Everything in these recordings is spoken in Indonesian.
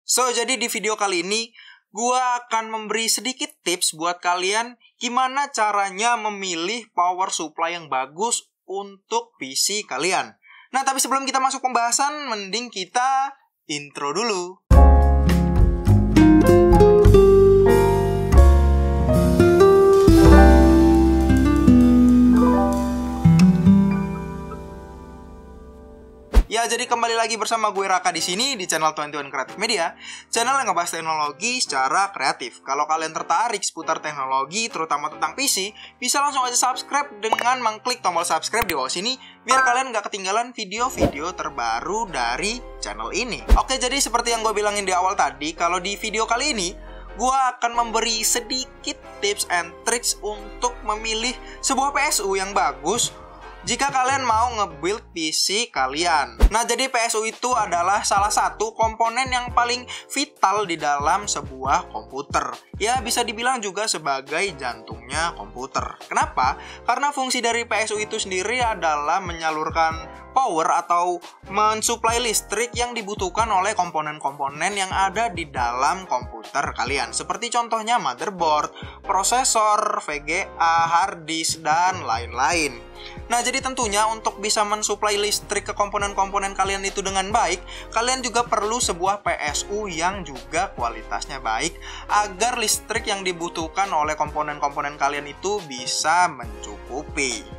Jadi di video kali ini, gua akan memberi sedikit tips buat kalian gimana caranya memilih power supply yang bagus untuk PC kalian. Nah, tapi sebelum kita masuk pembahasan, mending kita intro dulu. Ya, jadi kembali lagi bersama gue Raka di sini di channel 21 Creative Media, channel yang ngebahas teknologi secara kreatif. Kalau kalian tertarik seputar teknologi, terutama tentang PC, bisa langsung aja subscribe dengan mengklik tombol subscribe di bawah sini, biar kalian nggak ketinggalan video-video terbaru dari channel ini. Oke, jadi seperti yang gue bilangin di awal tadi, kalau di video kali ini, gue akan memberi sedikit tips and tricks untuk memilih sebuah PSU yang bagus jika kalian mau nge-build PC kalian. Nah, jadi PSU itu adalah salah satu komponen yang paling vital di dalam sebuah komputer. Ya, bisa dibilang juga sebagai jantungnya komputer. Kenapa? Karena fungsi dari PSU itu sendiri adalah menyalurkan power atau mensuplai listrik yang dibutuhkan oleh komponen-komponen yang ada di dalam komputer kalian. Seperti contohnya motherboard, prosesor, VGA, hard disk, dan lain-lain. Nah, jadi tentunya untuk bisa mensuplai listrik ke komponen-komponen kalian itu dengan baik, kalian juga perlu sebuah PSU yang juga kualitasnya baik agar listrik yang dibutuhkan oleh komponen-komponen kalian itu bisa mencukupi.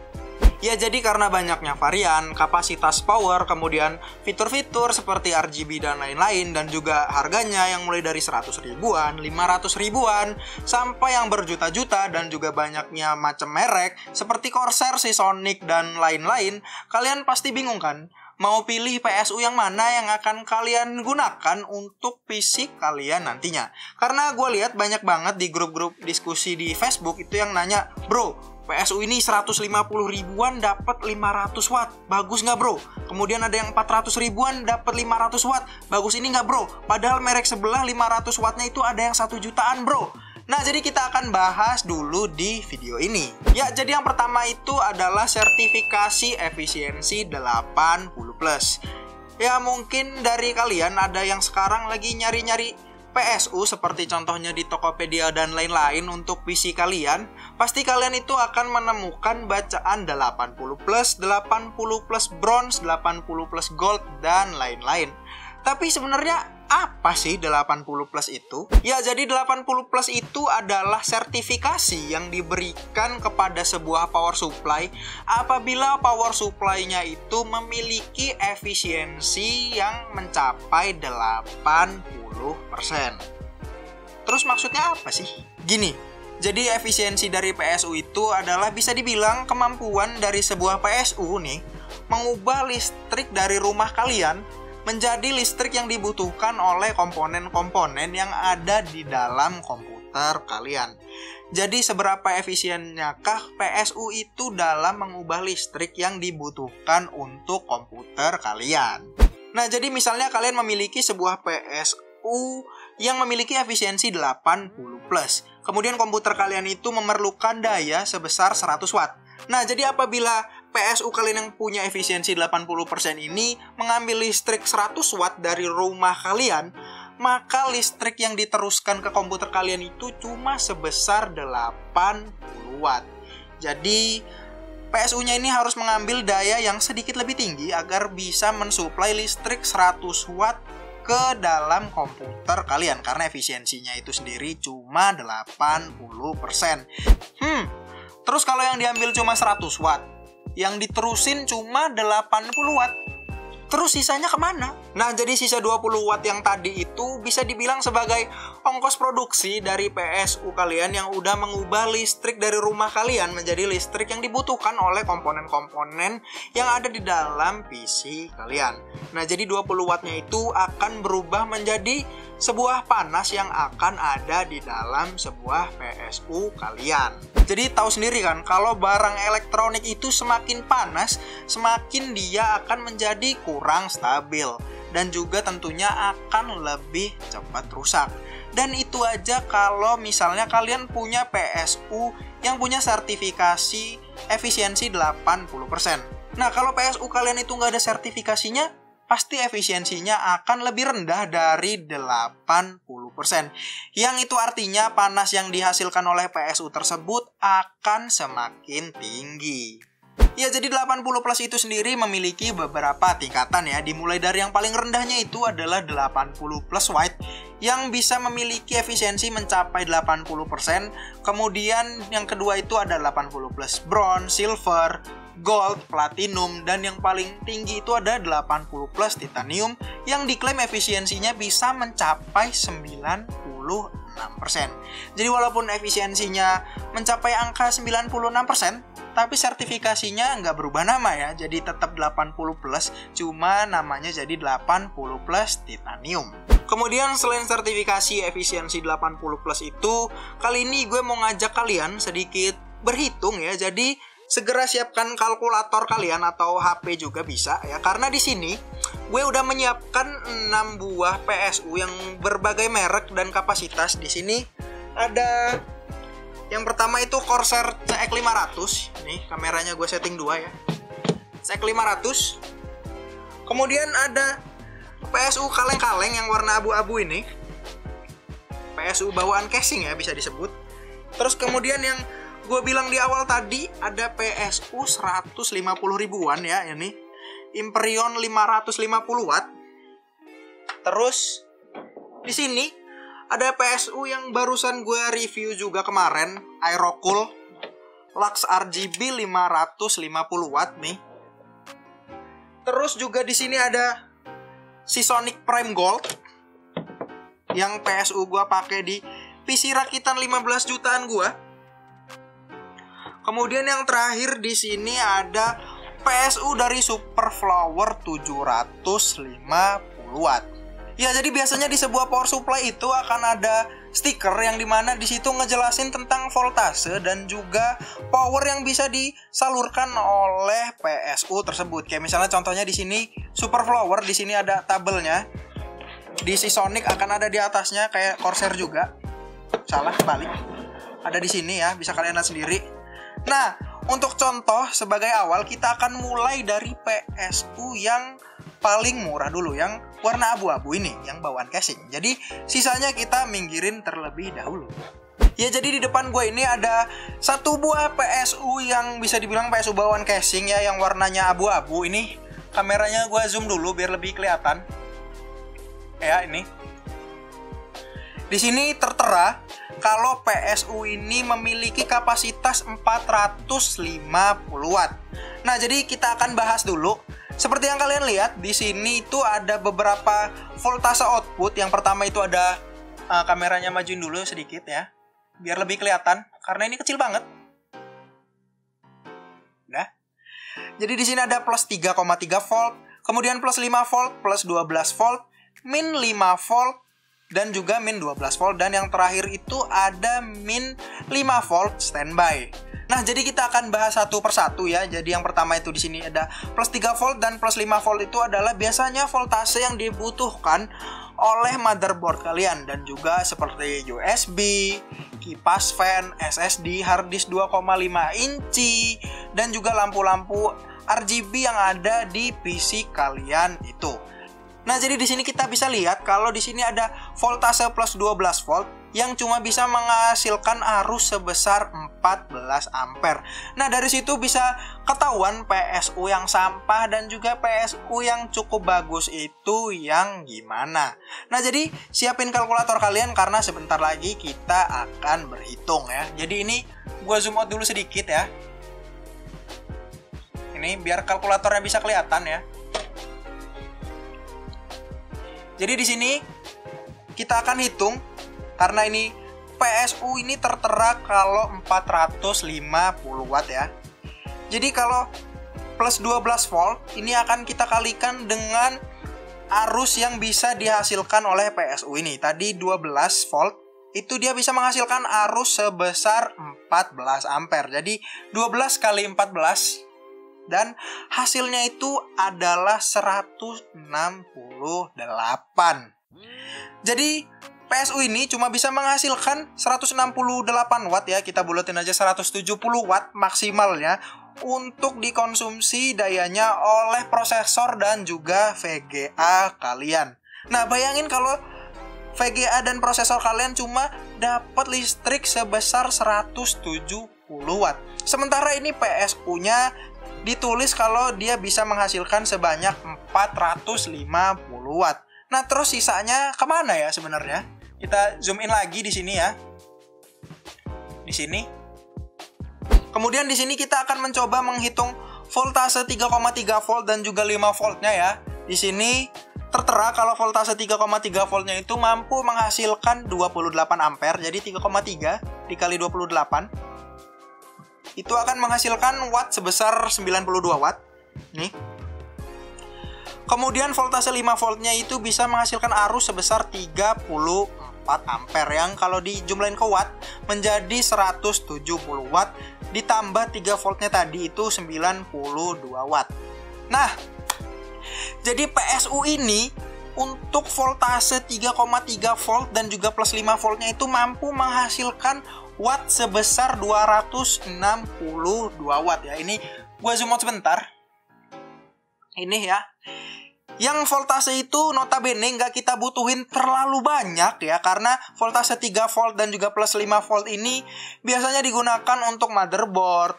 Ya, jadi karena banyaknya varian, kapasitas power, kemudian fitur-fitur seperti RGB dan lain-lain, dan juga harganya yang mulai dari 100 ribuan, 500 ribuan, sampai yang berjuta-juta, dan juga banyaknya macam merek seperti Corsair, Seasonic, dan lain-lain, kalian pasti bingung kan? Mau pilih PSU yang mana yang akan kalian gunakan untuk PC kalian nantinya. Karena gue lihat banyak banget di grup-grup diskusi di Facebook itu yang nanya, "Bro, PSU ini 150 ribuan dapat 500 watt. Bagus nggak, bro?" Kemudian ada yang 400 ribuan dapat 500 watt. Bagus ini nggak, bro? Padahal merek sebelah 500 wattnya itu ada yang 1 jutaan, bro. Nah, jadi kita akan bahas dulu di video ini. Ya, jadi yang pertama itu adalah sertifikasi efisiensi 80+. Ya, mungkin dari kalian ada yang sekarang lagi nyari-nyari PSU seperti contohnya di Tokopedia dan lain-lain untuk PC kalian. Pasti kalian itu akan menemukan bacaan 80+, 80+ bronze, 80+ gold, dan lain-lain. Tapi sebenarnya apa sih 80+ itu? Ya, jadi 80+ itu adalah sertifikasi yang diberikan kepada sebuah power supply apabila power supply-nya itu memiliki efisiensi yang mencapai 80%. Terus maksudnya apa sih? Gini, jadi efisiensi dari PSU itu adalah bisa dibilang kemampuan dari sebuah PSU nih mengubah listrik dari rumah kalian menjadi listrik yang dibutuhkan oleh komponen-komponen yang ada di dalam komputer kalian. Jadi seberapa efisiennyakah PSU itu dalam mengubah listrik yang dibutuhkan untuk komputer kalian? Nah, jadi misalnya kalian memiliki sebuah PSU yang memiliki efisiensi 80+. Kemudian komputer kalian itu memerlukan daya sebesar 100 watt. Nah, jadi apabila PSU kalian yang punya efisiensi 80% ini mengambil listrik 100 watt dari rumah kalian, maka listrik yang diteruskan ke komputer kalian itu cuma sebesar 80 watt. Jadi PSU-nya ini harus mengambil daya yang sedikit lebih tinggi agar bisa mensuplai listrik 100 watt ke dalam komputer kalian, karena efisiensinya itu sendiri cuma 80%. Terus kalau yang diambil cuma 100 watt, yang diterusin cuma 80 watt, terus sisanya kemana? Nah, jadi sisa 20 watt yang tadi itu bisa dibilang sebagai ongkos produksi dari PSU kalian yang udah mengubah listrik dari rumah kalian menjadi listrik yang dibutuhkan oleh komponen-komponen yang ada di dalam PC kalian. Nah, jadi 20 wattnya itu akan berubah menjadi sebuah panas yang akan ada di dalam sebuah PSU kalian. Jadi tahu sendiri kan, kalau barang elektronik itu semakin panas, semakin dia akan menjadi kurang stabil dan juga tentunya akan lebih cepat rusak. Dan itu aja kalau misalnya kalian punya PSU yang punya sertifikasi efisiensi 80%. Nah, kalau PSU kalian itu nggak ada sertifikasinya, pasti efisiensinya akan lebih rendah dari 80%. Yang itu artinya panas yang dihasilkan oleh PSU tersebut akan semakin tinggi. Ya, jadi 80 plus itu sendiri memiliki beberapa tingkatan ya. Dimulai dari yang paling rendahnya itu adalah 80 plus white yang bisa memiliki efisiensi mencapai 80%. Kemudian yang kedua itu ada 80 plus bronze, silver, gold, platinum, dan yang paling tinggi itu ada 80 plus titanium yang diklaim efisiensinya bisa mencapai 96%. Jadi walaupun efisiensinya mencapai angka 96%, tapi sertifikasinya nggak berubah nama ya, jadi tetap 80 plus, cuma namanya jadi 80 plus titanium. Kemudian selain sertifikasi efisiensi 80 plus itu, kali ini gue mau ngajak kalian sedikit berhitung ya. Jadi segera siapkan kalkulator kalian atau HP juga bisa ya, karena di sini gue udah menyiapkan 6 buah PSU yang berbagai merek dan kapasitas. Di sini ada yang pertama itu Corsair CX500. Nih kameranya gue setting 2 ya. CX500. Kemudian ada PSU kaleng-kaleng yang warna abu-abu ini. PSU bawaan casing ya bisa disebut. Terus kemudian yang gue bilang di awal tadi ada PSU 150 ribuan ya, ini Imperion 550 watt. Terus di sini ada PSU yang barusan gue review juga kemarin, Aerocool Lux RGB 550 watt nih. Terus juga di sini ada Seasonic Prime Gold yang PSU gue pakai di PC rakitan 15 jutaan gue. Kemudian yang terakhir di sini ada PSU dari Super Flower 750 watt. Ya, jadi biasanya di sebuah power supply itu akan ada stiker yang dimana di situ ngejelasin tentang voltase dan juga power yang bisa disalurkan oleh PSU tersebut. Kayak misalnya contohnya di sini Super Flower, di sini ada tabelnya. Di Seasonic akan ada di atasnya kayak Corsair juga. Salah, balik. Ada di sini ya, bisa kalian lihat sendiri. Nah, untuk contoh sebagai awal kita akan mulai dari PSU yang paling murah dulu, yang warna abu-abu ini, yang bawaan casing. Jadi sisanya kita minggirin terlebih dahulu. Ya, jadi di depan gue ini ada satu buah PSU yang bisa dibilang PSU bawaan casing ya, yang warnanya abu-abu. Ini kameranya gue zoom dulu biar lebih kelihatan. Ya, ini. Di sini tertera kalau PSU ini memiliki kapasitas 450 watt. Nah, jadi kita akan bahas dulu. Seperti yang kalian lihat, di sini itu ada beberapa voltase output. Yang pertama itu ada kameranya majuin dulu sedikit ya, biar lebih kelihatan karena ini kecil banget. Nah, jadi di sini ada plus 3,3 volt, kemudian plus 5 volt, plus 12 volt, min 5 volt, dan juga min 12 volt, dan yang terakhir itu ada min 5 volt standby. Nah, jadi kita akan bahas satu persatu ya. Jadi yang pertama itu di sini ada plus 3 volt dan plus 5 volt itu adalah biasanya voltase yang dibutuhkan oleh motherboard kalian, dan juga seperti USB, kipas fan, SSD, hard disk 2,5 inci, dan juga lampu-lampu RGB yang ada di PC kalian itu. Nah, jadi di sini kita bisa lihat kalau di sini ada voltase plus 12 volt yang cuma bisa menghasilkan arus sebesar 14 ampere. Nah, dari situ bisa ketahuan PSU yang sampah dan juga PSU yang cukup bagus itu yang gimana. Nah, jadi siapin kalkulator kalian karena sebentar lagi kita akan berhitung ya. Jadi ini gua zoom out dulu sedikit ya. Ini biar kalkulatornya bisa kelihatan ya. Jadi di sini kita akan hitung karena ini PSU ini tertera kalau 450 watt ya. Jadi kalau plus 12 volt ini akan kita kalikan dengan arus yang bisa dihasilkan oleh PSU ini. Tadi 12 volt itu dia bisa menghasilkan arus sebesar 14 ampere. Jadi 12 kali 14 dan hasilnya itu adalah 168. Jadi PSU ini cuma bisa menghasilkan 168 watt ya. Kita buletin aja 170 watt maksimalnya untuk dikonsumsi dayanya oleh prosesor dan juga VGA kalian. Nah, bayangin kalau VGA dan prosesor kalian cuma dapat listrik sebesar 170 watt. Sementara ini PSU-nya ditulis kalau dia bisa menghasilkan sebanyak 450 watt. Nah, terus sisanya kemana ya sebenarnya? Kita zoom in lagi di sini ya. Di sini. Kemudian di sini kita akan mencoba menghitung voltase 3,3 volt dan juga 5 voltnya ya. Di sini tertera kalau voltase 3,3 voltnya itu mampu menghasilkan 28 ampere. Jadi 3,3 dikali 28 itu akan menghasilkan watt sebesar 92 watt. Nih. Kemudian voltase 5 voltnya itu bisa menghasilkan arus sebesar 34 ampere yang kalau dijumlahin ke watt menjadi 170 watt ditambah 3 voltnya tadi itu 92 watt. Nah, jadi PSU ini untuk voltase 3,3 volt dan juga plus 5 voltnya itu mampu menghasilkan watt sebesar 262 watt ya. Ini gua zoom out sebentar. Ini ya. Yang voltase itu notabene nggak kita butuhin terlalu banyak ya, karena voltase 3 volt dan juga plus 5 volt ini biasanya digunakan untuk motherboard,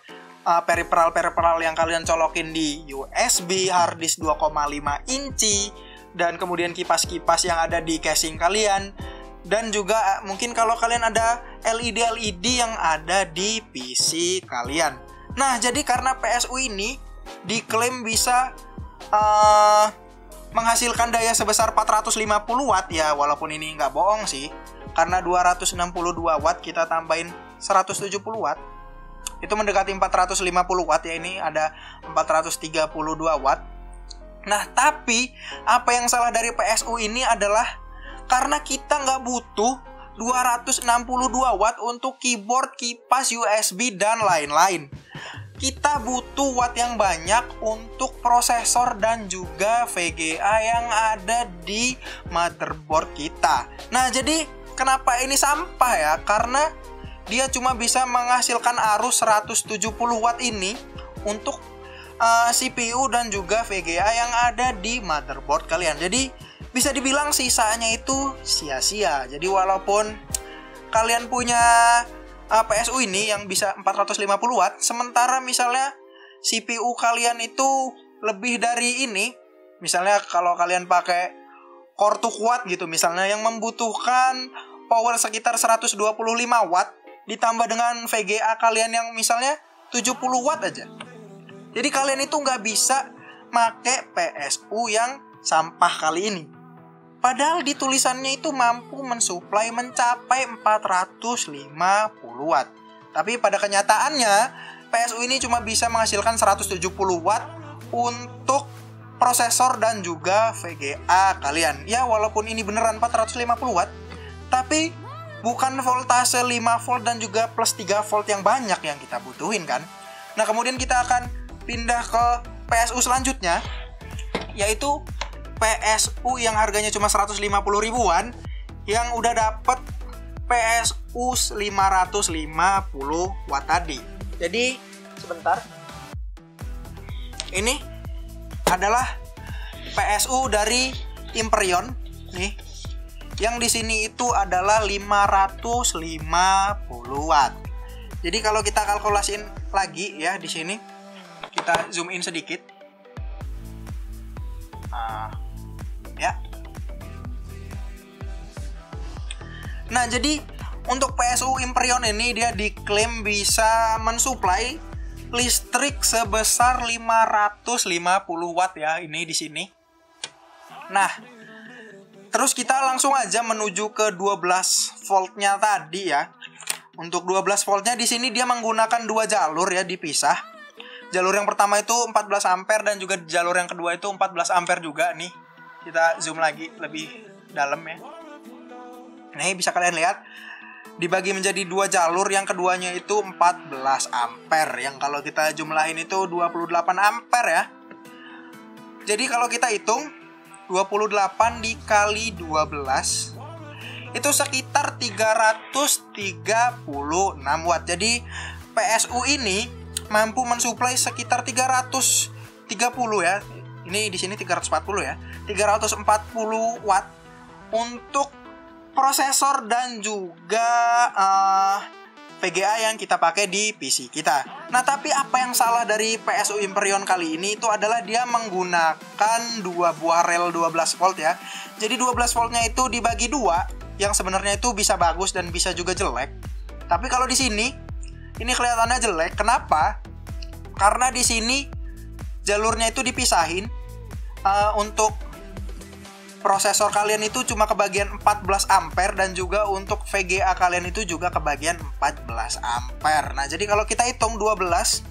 peripheral yang kalian colokin di USB, hard disk 2,5 inci, dan kemudian kipas-kipas yang ada di casing kalian, dan juga mungkin kalau kalian ada LED yang ada di PC kalian. Nah, jadi karena PSU ini diklaim bisa menghasilkan daya sebesar 450 watt ya, walaupun ini nggak bohong sih, karena 262 watt kita tambahin 170 watt itu mendekati 450 watt ya, ini ada 432 watt. Nah, tapi apa yang salah dari PSU ini adalah karena kita nggak butuh 262 watt untuk keyboard, kipas, USB, dan lain-lain. Kita butuh watt yang banyak untuk prosesor dan juga VGA yang ada di motherboard kita. Nah, jadi kenapa ini sampah ya? Karena dia cuma bisa menghasilkan arus 170 watt ini untuk CPU dan juga VGA yang ada di motherboard kalian. Jadi bisa dibilang sisanya itu sia-sia. Jadi walaupun kalian punya PSU ini yang bisa 450 watt, sementara misalnya CPU kalian itu lebih dari ini, misalnya kalau kalian pakai core 2 watt gitu misalnya, yang membutuhkan power sekitar 125 watt ditambah dengan VGA kalian yang misalnya 70 watt aja. Jadi kalian itu nggak bisa pakai PSU yang sampah kali ini. Padahal di tulisannya itu mampu mensuplai mencapai 450 watt. Tapi pada kenyataannya PSU ini cuma bisa menghasilkan 170 watt untuk prosesor dan juga VGA kalian. Ya, walaupun ini beneran 450 watt, tapi bukan voltase 5 volt dan juga plus 3 volt yang banyak yang kita butuhin kan. Nah, kemudian kita akan pindah ke PSU selanjutnya, yaitu PSU yang harganya cuma 150 ribuan yang udah dapet PSU 550 watt tadi. Jadi sebentar, ini adalah PSU dari Infineon nih, yang di sini itu adalah 550 watt. Jadi kalau kita kalkulasiin lagi ya, di sini kita zoom in sedikit. Ya. Nah, jadi untuk PSU Infineon ini dia diklaim bisa mensuplai listrik sebesar 550 watt ya, ini di sini. Nah, terus kita langsung aja menuju ke 12 voltnya tadi ya. Untuk 12 voltnya di sini dia menggunakan 2 jalur ya, dipisah. Jalur yang pertama itu 14 ampere dan juga jalur yang kedua itu 14 ampere juga nih. Kita zoom lagi lebih dalam ya. Nih bisa kalian lihat dibagi menjadi 2 jalur, yang keduanya itu 14 ampere. Yang kalau kita jumlahin itu 28 ampere ya. Jadi kalau kita hitung 28 dikali 12 itu sekitar 336 watt. Jadi PSU ini mampu mensuplai sekitar 330 ya. Ini di sini 340 ya. 340 watt untuk prosesor dan juga VGA yang kita pakai di PC kita. Nah, tapi apa yang salah dari PSU Hyperion kali ini itu adalah dia menggunakan dua buah rel 12 volt ya. Jadi 12 voltnya itu dibagi dua, yang sebenarnya itu bisa bagus dan bisa juga jelek. Tapi kalau di sini ini kelihatannya jelek. Kenapa? Karena di sini jalurnya itu dipisahin. Untuk prosesor kalian itu cuma kebagian 14 ampere dan juga untuk VGA kalian itu juga kebagian 14 ampere. Nah, jadi kalau kita hitung 12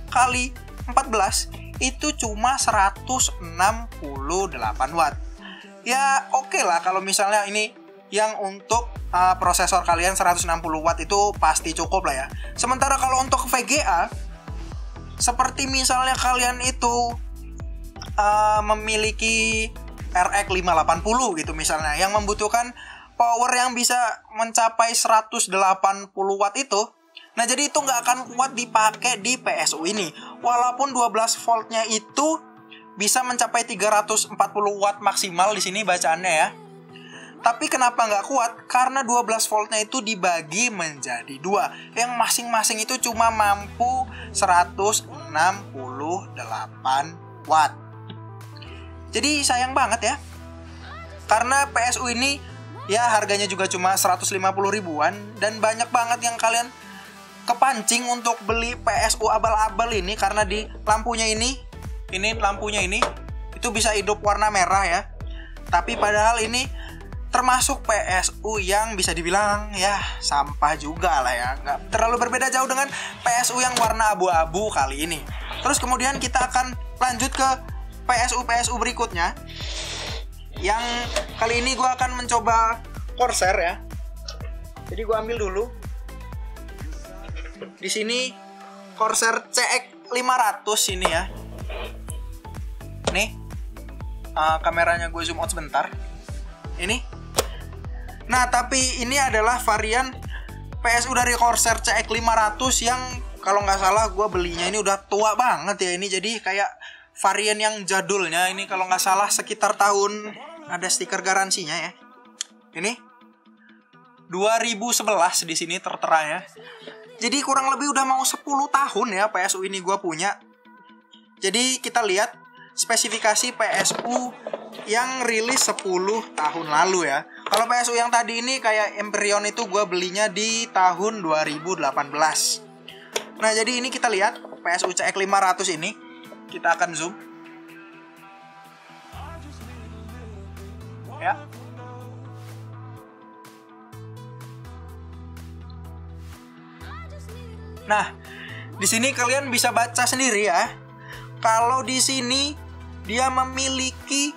kali 14 itu cuma 168 watt. Ya oke lah kalau misalnya ini yang untuk prosesor kalian 160 watt itu pasti cukup lah ya. Sementara kalau untuk VGA, seperti misalnya kalian itu memiliki RX 580 gitu misalnya, yang membutuhkan power yang bisa mencapai 180 watt itu. Nah, jadi itu nggak akan kuat dipakai di PSU ini. Walaupun 12 voltnya itu bisa mencapai 340 watt maksimal di sini bacaannya ya. Tapi kenapa nggak kuat? Karena 12 voltnya itu dibagi menjadi dua, yang masing-masing itu cuma mampu 168 watt. Jadi sayang banget ya. Karena PSU ini ya harganya juga cuma 150 ribuan. Dan banyak banget yang kalian kepancing untuk beli PSU abal-abal ini. Karena di lampunya ini lampunya ini itu bisa hidup warna merah ya. Tapi padahal ini termasuk PSU yang bisa dibilang ya sampah juga lah ya. Nggak terlalu berbeda jauh dengan PSU yang warna abu-abu kali ini. Terus kemudian kita akan lanjut ke PSU berikutnya. Yang kali ini gue akan mencoba Corsair ya. Jadi gue ambil dulu. Di sini Corsair CX 500 ini ya. Nih. Kameranya gue zoom out sebentar. Ini. Nah, tapi ini adalah varian PSU dari Corsair CX 500 yang kalau nggak salah gue belinya ini udah tua banget ya ini. Jadi kayak varian yang jadulnya ini kalau nggak salah sekitar tahun, ada stiker garansinya ya. Ini 2011 di sini tertera ya. Jadi kurang lebih udah mau 10 tahun ya PSU ini gue punya. Jadi kita lihat spesifikasi PSU yang rilis 10 tahun lalu ya. Kalau PSU yang tadi ini kayak Hyperion itu gue belinya di tahun 2018. Nah, jadi ini kita lihat PSU CX 500 ini. Kita akan zoom ya. Nah, di sini kalian bisa baca sendiri ya. Kalau di sini dia memiliki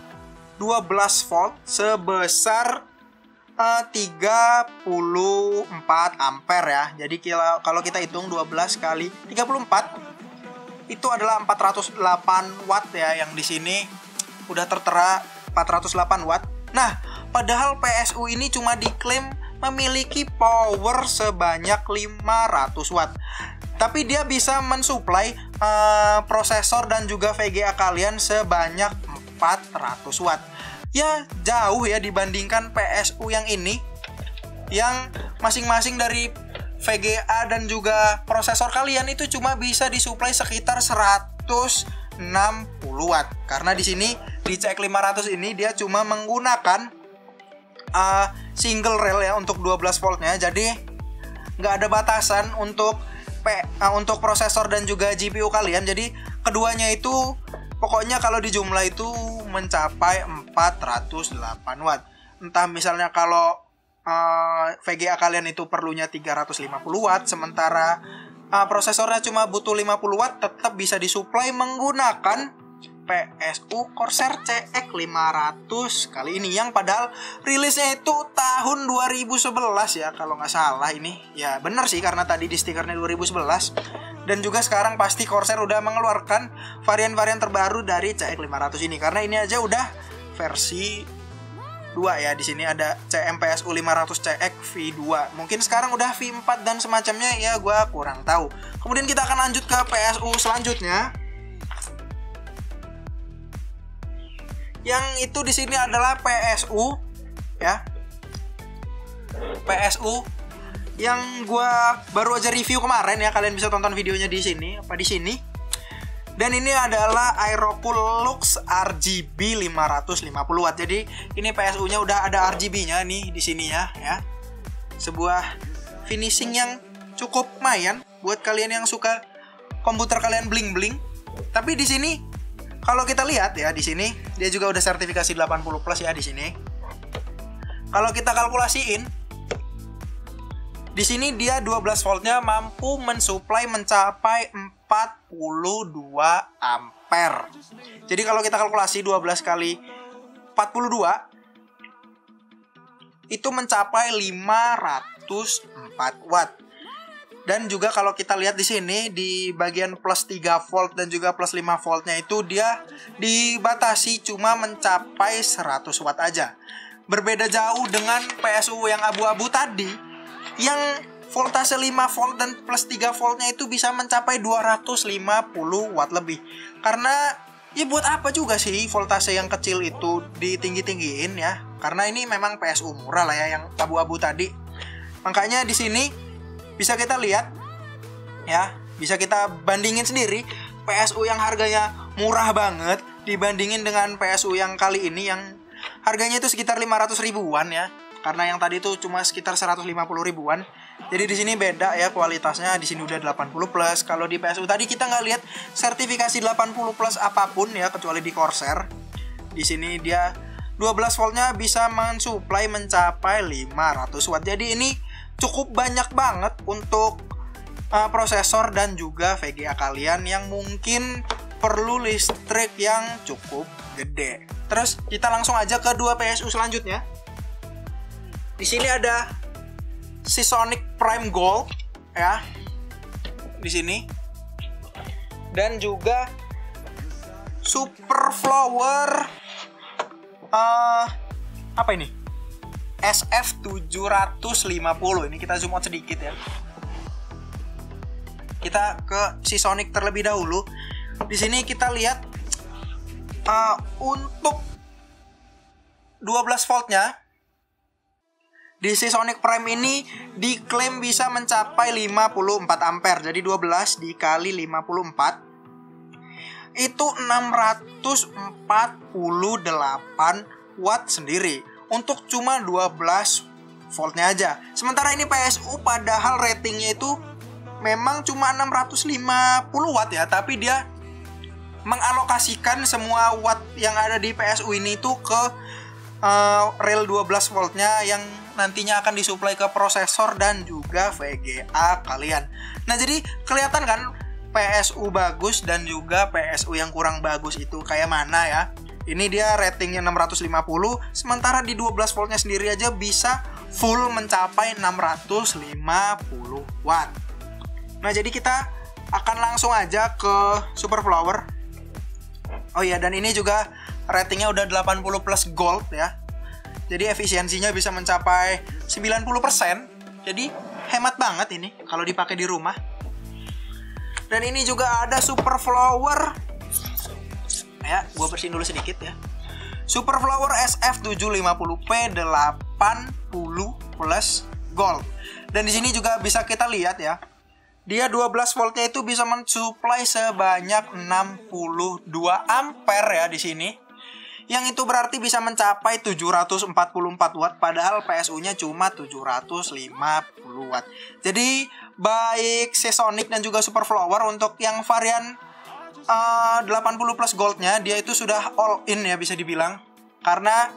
12 volt sebesar 34 ampere ya. Jadi kalau kita hitung 12 kali 34 itu adalah 408 watt ya, yang di sini udah tertera 408 watt. Nah, padahal PSU ini cuma diklaim memiliki power sebanyak 500 watt. Tapi dia bisa mensuplai prosesor dan juga VGA kalian sebanyak 400 watt. Ya, jauh ya dibandingkan PSU yang ini, yang masing-masing dari VGA dan juga prosesor kalian itu cuma bisa disuplai sekitar 160 watt. Karena di sini di CX 500 ini dia cuma menggunakan single rail ya untuk 12 voltnya. Jadi nggak ada batasan untuk prosesor dan juga GPU kalian. Jadi keduanya itu pokoknya kalau dijumlah itu mencapai 408 watt. Entah misalnya kalau VGA kalian itu perlunya 350 watt, sementara prosesornya cuma butuh 50 watt, tetap bisa disuplai menggunakan PSU Corsair CX 500 kali ini, yang padahal rilisnya itu tahun 2011 ya kalau nggak salah ini. Ya bener sih karena tadi di stikernya 2011. Dan juga sekarang pasti Corsair udah mengeluarkan varian-varian terbaru dari CX 500 ini, karena ini aja udah versi 2 ya. Di sini ada CMPSU 500CX V2. Mungkin sekarang udah V4 dan semacamnya ya, gua kurang tahu. Kemudian kita akan lanjut ke PSU selanjutnya. Yang itu di sini adalah PSU ya. PSU yang gua baru aja review kemarin ya, kalian bisa tonton videonya di sini di sini. Dan ini adalah Aerocool Lux RGB 550 watt. Jadi ini PSU-nya udah ada RGB-nya nih di sini ya. Sebuah finishing yang cukup lumayan buat kalian yang suka komputer kalian bling-bling. Tapi di sini kalau kita lihat ya, di sini dia juga udah sertifikasi 80 plus ya di sini. Kalau kita kalkulasiin, di sini dia 12 voltnya mampu mensuplai mencapai 42 ampere. Jadi kalau kita kalkulasi 12 kali 42 itu mencapai 504 watt. Dan juga kalau kita lihat di sini di bagian plus 3 volt dan juga plus 5 voltnya itu dia dibatasi cuma mencapai 100 watt aja. Berbeda jauh dengan PSU yang abu-abu tadi yang voltase 5 volt dan plus 3 voltnya itu bisa mencapai 250 watt lebih. Karena ya buat apa juga sih voltase yang kecil itu ditinggi-tinggiin ya. Karena ini memang PSU murah lah ya yang abu-abu tadi. Makanya di sini bisa kita lihat ya, bisa kita bandingin sendiri PSU yang harganya murah banget dibandingin dengan PSU yang kali ini yang harganya itu sekitar 500 ribuan ya. Karena yang tadi itu cuma sekitar 150 ribuan. Jadi di sini beda ya kualitasnya. Di sini udah 80 plus. Kalau di PSU tadi kita nggak lihat sertifikasi 80 plus apapun ya, kecuali di Corsair. Di sini dia 12 voltnya bisa mensuplai mencapai 500 watt. Jadi ini cukup banyak banget untuk prosesor dan juga VGA kalian yang mungkin perlu listrik yang cukup gede. Terus kita langsung aja ke dua PSU selanjutnya. Di sini ada Seasonic Prime Gold ya. Di sini. Dan juga Super Flower apa ini? SF750. Ini kita zoom out sedikit ya. Kita ke Seasonic terlebih dahulu. Di sini kita lihat untuk 12 voltnya di Seasonic Prime ini diklaim bisa mencapai 54 ampere. Jadi 12 dikali 54 itu 648 watt sendiri untuk cuma 12 voltnya aja. Sementara ini PSU padahal ratingnya itu memang cuma 650 watt ya, tapi dia mengalokasikan semua watt yang ada di PSU ini tuh ke rel 12 voltnya yang nantinya akan disuplai ke prosesor dan juga VGA kalian. Nah, jadi kelihatan kan PSU bagus dan juga PSU yang kurang bagus itu kayak mana ya. Ini dia ratingnya 650, sementara di 12 voltnya sendiri aja bisa full mencapai 650 watt. Nah, jadi kita akan langsung aja ke Super Flower. Oh iya, dan ini juga ratingnya udah 80 plus gold ya. Jadi efisiensinya bisa mencapai 90%. Jadi hemat banget ini kalau dipakai di rumah. Dan ini juga ada Super Flower. Ya, gua bersihin dulu sedikit ya. Super Flower SF750P 80 plus gold. Dan di sini juga bisa kita lihat ya. Dia 12 voltnya itu bisa mensuplai sebanyak 62 ampere ya di sini. Yang itu berarti bisa mencapai 744 watt, padahal PSU-nya cuma 750 watt. Jadi baik Seasonic dan juga Super Flower untuk yang varian 80 plus goldnya dia itu sudah all in ya bisa dibilang. Karena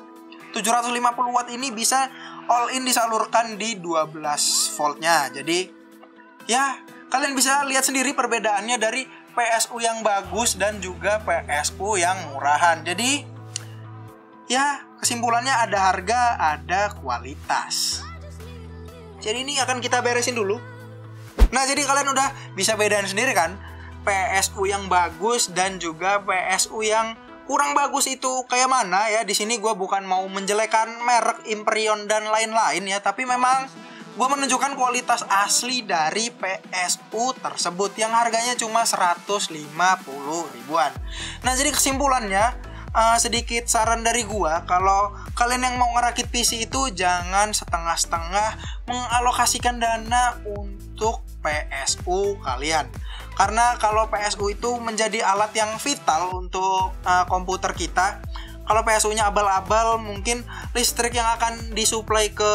750 watt ini bisa all in disalurkan di 12 voltnya. Jadi ya kalian bisa lihat sendiri perbedaannya dari PSU yang bagus dan juga PSU yang murahan. Jadi ya, kesimpulannya ada harga, ada kualitas. Jadi ini akan kita beresin dulu. Nah, jadi kalian udah bisa bedain sendiri kan PSU yang bagus dan juga PSU yang kurang bagus itu kayak mana ya. Di sini gue bukan mau menjelekan merek Imprion dan lain-lain ya, tapi memang gue menunjukkan kualitas asli dari PSU tersebut yang harganya cuma 150 ribuan. Nah, jadi kesimpulannya, sedikit saran dari gue, kalau kalian yang mau ngerakit PC itu jangan setengah-setengah mengalokasikan dana untuk PSU kalian. Karena kalau PSU itu menjadi alat yang vital untuk komputer kita. Kalau PSU-nya abal-abal, mungkin listrik yang akan disuplai ke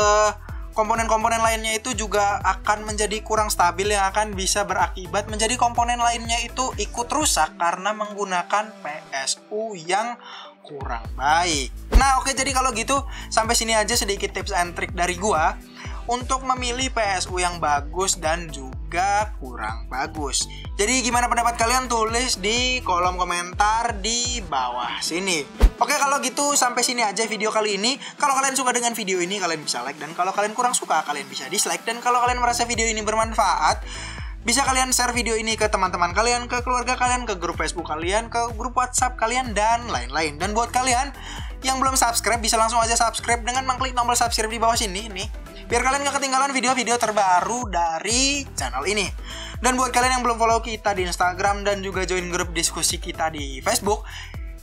komponen-komponen lainnya itu juga akan menjadi kurang stabil, yang akan bisa berakibat menjadi komponen lainnya itu ikut rusak karena menggunakan PSU yang kurang baik. Nah, oke, jadi kalau gitu sampai sini aja sedikit tips and trick dari gua untuk memilih PSU yang bagus dan juga kurang bagus. Jadi gimana pendapat kalian? Tulis di kolom komentar di bawah sini. Oke, kalau gitu sampai sini aja video kali ini. Kalau kalian suka dengan video ini, kalian bisa like, dan kalau kalian kurang suka, kalian bisa dislike. Dan kalau kalian merasa video ini bermanfaat, bisa kalian share video ini ke teman-teman kalian, ke keluarga kalian, ke grup Facebook kalian, ke grup WhatsApp kalian, dan lain-lain. Dan buat kalian yang belum subscribe, bisa langsung aja subscribe dengan mengklik tombol subscribe di bawah sini nih, biar kalian gak ketinggalan video-video terbaru dari channel ini. Dan buat kalian yang belum follow kita di Instagram dan juga join grup diskusi kita di Facebook,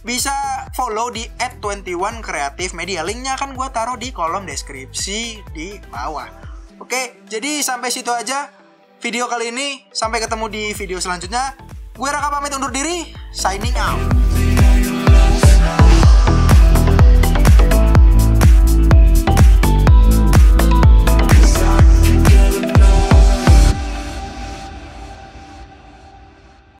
bisa follow di @21creativemedia. Linknya akan gue taruh di kolom deskripsi di bawah. Oke, jadi sampai situ aja video kali ini. Sampai ketemu di video selanjutnya. Gue Raka pamit undur diri. Signing out.